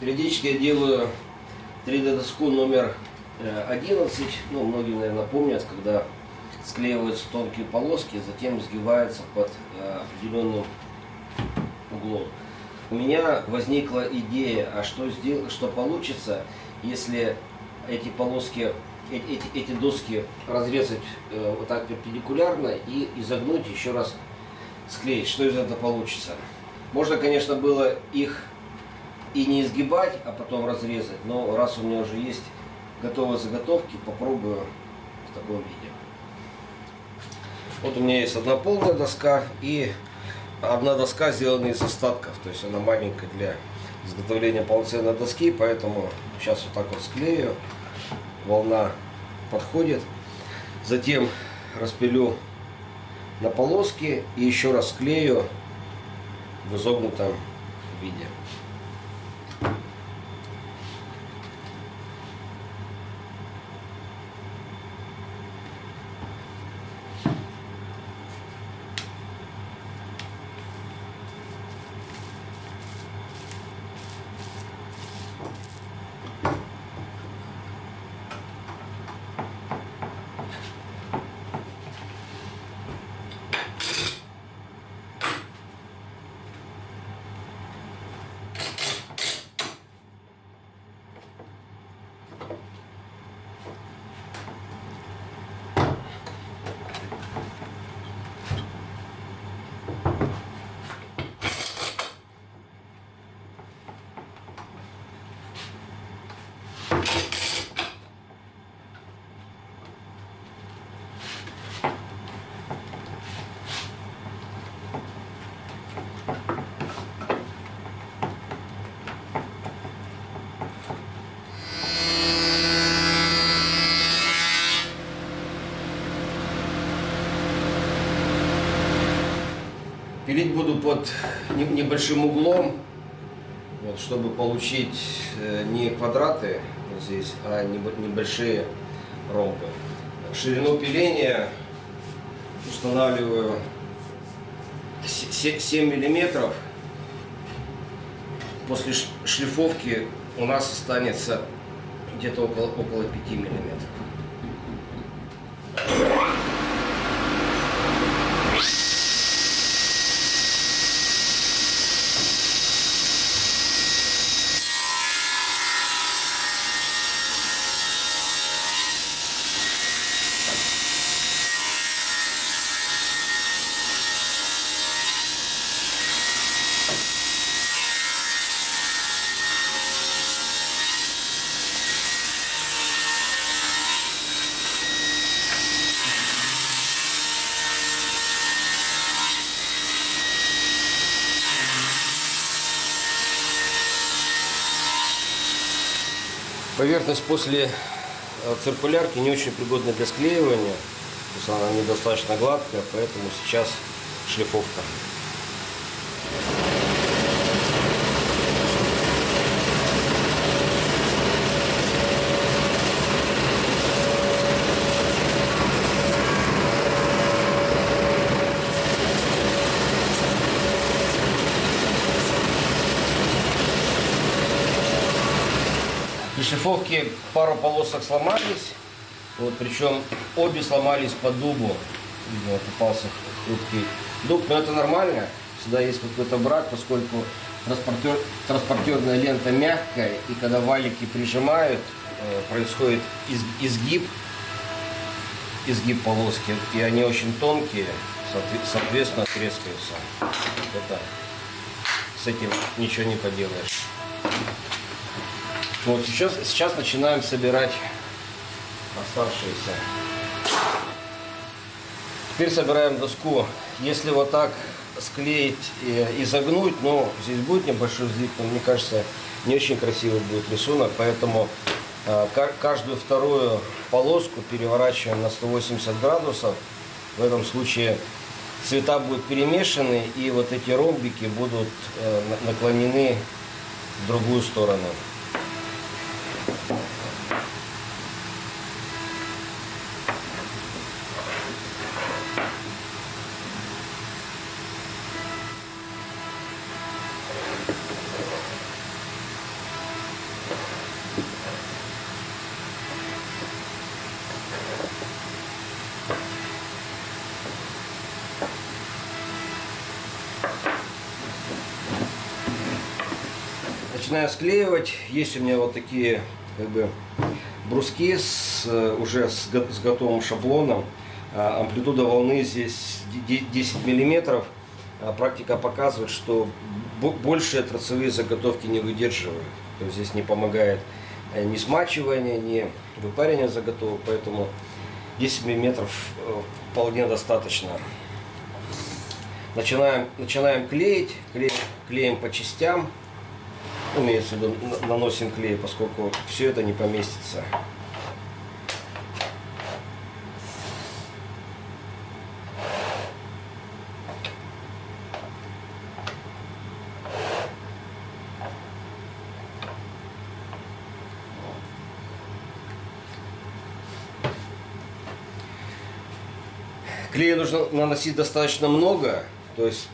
Периодически я делаю 3D-доску номер 11. Ну, многие, наверное, помнят, когда склеиваются тонкие полоски, затем сгибаются под определенным углом. У меня возникла идея, а что сделать, что получится, если эти полоски, эти доски разрезать вот так перпендикулярно и изогнуть, еще раз склеить. Что из этого получится? Можно, конечно, было их и не изгибать, а потом разрезать, но раз у меня уже есть готовые заготовки, попробую в таком виде. Вот у меня есть одна полная доска и одна доска, сделана из остатков, то есть она маленькая для изготовления полноценной доски, поэтому сейчас вот так вот склею, волна подходит, затем распилю на полоски и еще раз склею в изогнутом виде. Пилить буду под небольшим углом, вот, чтобы получить не квадраты вот здесь, а небольшие ромбы. Ширину пиления устанавливаю 7 миллиметров. После шлифовки у нас останется где-то около 5 миллиметров. Поверхность после циркулярки не очень пригодна для склеивания, то есть она недостаточно гладкая, поэтому сейчас шлифовка. При шлифовке пару полосок сломались, вот, причем обе сломались по дубу. Видимо, попался хрупкий дуб, но это нормально, всегда есть какой-то брак, поскольку транспортерная лента мягкая, и когда валики прижимают, происходит изгиб полоски, и они очень тонкие, соответственно трескаются. Это, с этим ничего не поделаешь. Вот сейчас начинаем собирать оставшиеся. Теперь собираем доску. Если вот так склеить и загнуть, но здесь будет небольшой взлив, но мне кажется, не очень красивый будет рисунок, поэтому каждую вторую полоску переворачиваем на 180 градусов. В этом случае цвета будут перемешаны, и вот эти ромбики будут наклонены в другую сторону. Начинаю склеивать. Есть у меня вот такие как бы бруски уже с готовым шаблоном. Амплитуда волны здесь 10 миллиметров. Практика показывает, что большие торцевые заготовки не выдерживают. То есть здесь не помогает ни смачивание, ни выпаривание заготовок, поэтому 10 миллиметров вполне достаточно. Начинаем клеить, клеим по частям, имеется в виду, наносим клей, поскольку все это не поместится. Клея нужно наносить достаточно много, то есть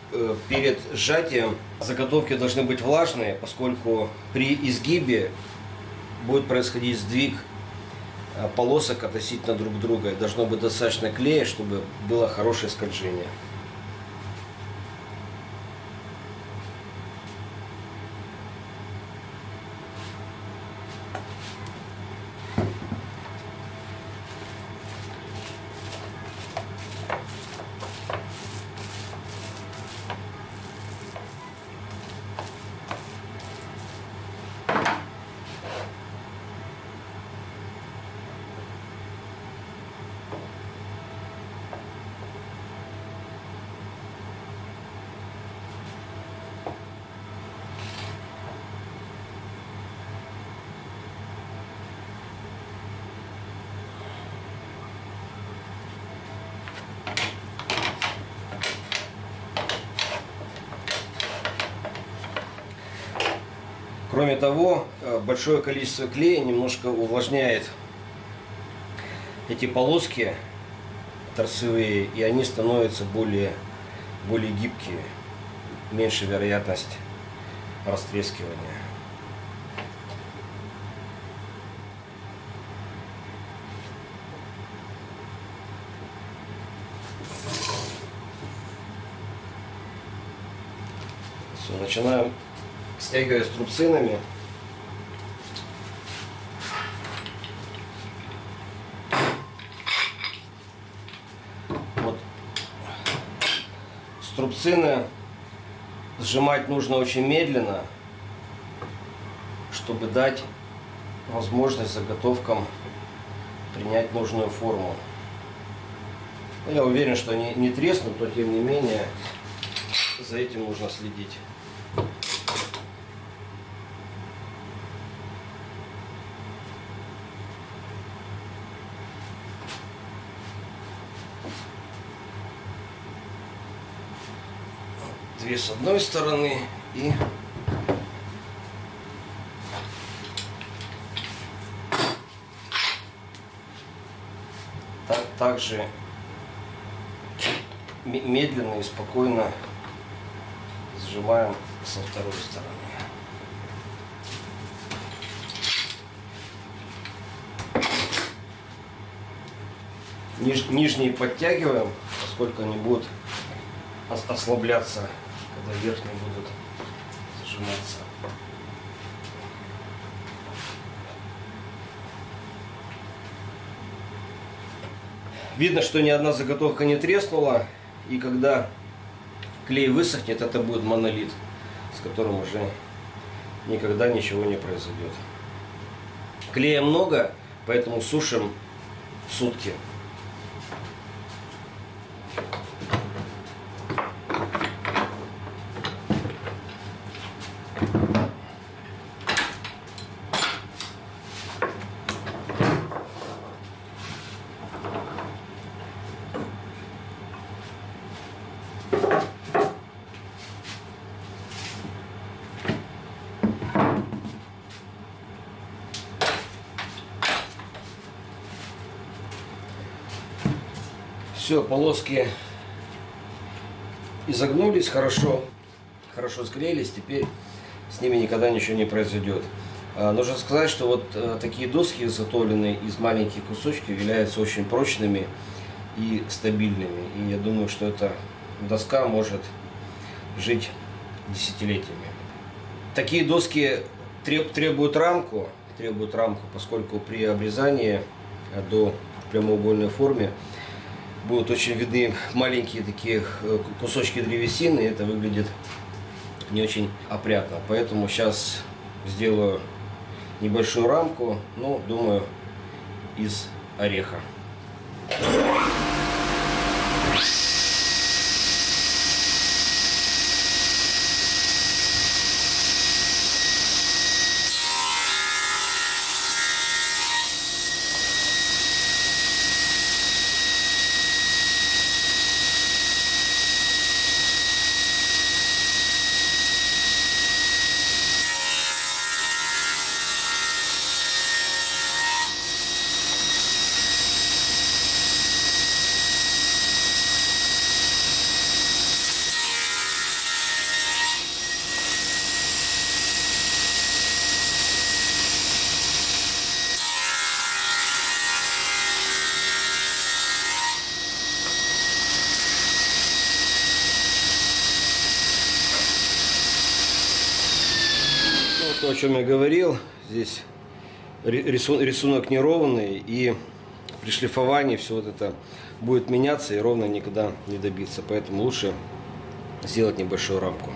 перед сжатием заготовки должны быть влажные, поскольку при изгибе будет происходить сдвиг полосок относительно друг друга. Должно быть достаточно клея, чтобы было хорошее скольжение. Кроме того, большое количество клея немножко увлажняет эти полоски торцевые, и они становятся более гибкие, меньше вероятность растрескивания. Все, начинаем стягивать струбцинами. Вот. Струбцины сжимать нужно очень медленно, чтобы дать возможность заготовкам принять нужную форму. Я уверен, что они не треснут, но тем не менее за этим нужно следить. Две с одной стороны и также медленно и спокойно сжимаем со второй стороны. Нижние подтягиваем, поскольку они будут ослабляться, когда верхние будут сжиматься. Видно, что ни одна заготовка не треснула, и когда клей высохнет, это будет монолит, с которым уже никогда ничего не произойдет. Клея много, поэтому сушим сутки. Все, полоски изогнулись, хорошо склеились, теперь с ними никогда ничего не произойдет. Нужно сказать, что вот такие доски, изготовленные из маленьких кусочков, являются очень прочными и стабильными. И я думаю, что эта доска может жить десятилетиями. Такие доски требует рамку, поскольку при обрезании до прямоугольной формы будут очень видны маленькие такие кусочки древесины, и это выглядит не очень опрятно. Поэтому сейчас сделаю небольшую рамку, но думаю, из ореха. То, о чем я говорил, здесь рисунок неровный, и при шлифовании все вот это будет меняться, и ровно никогда не добиться. Поэтому лучше сделать небольшую рамку.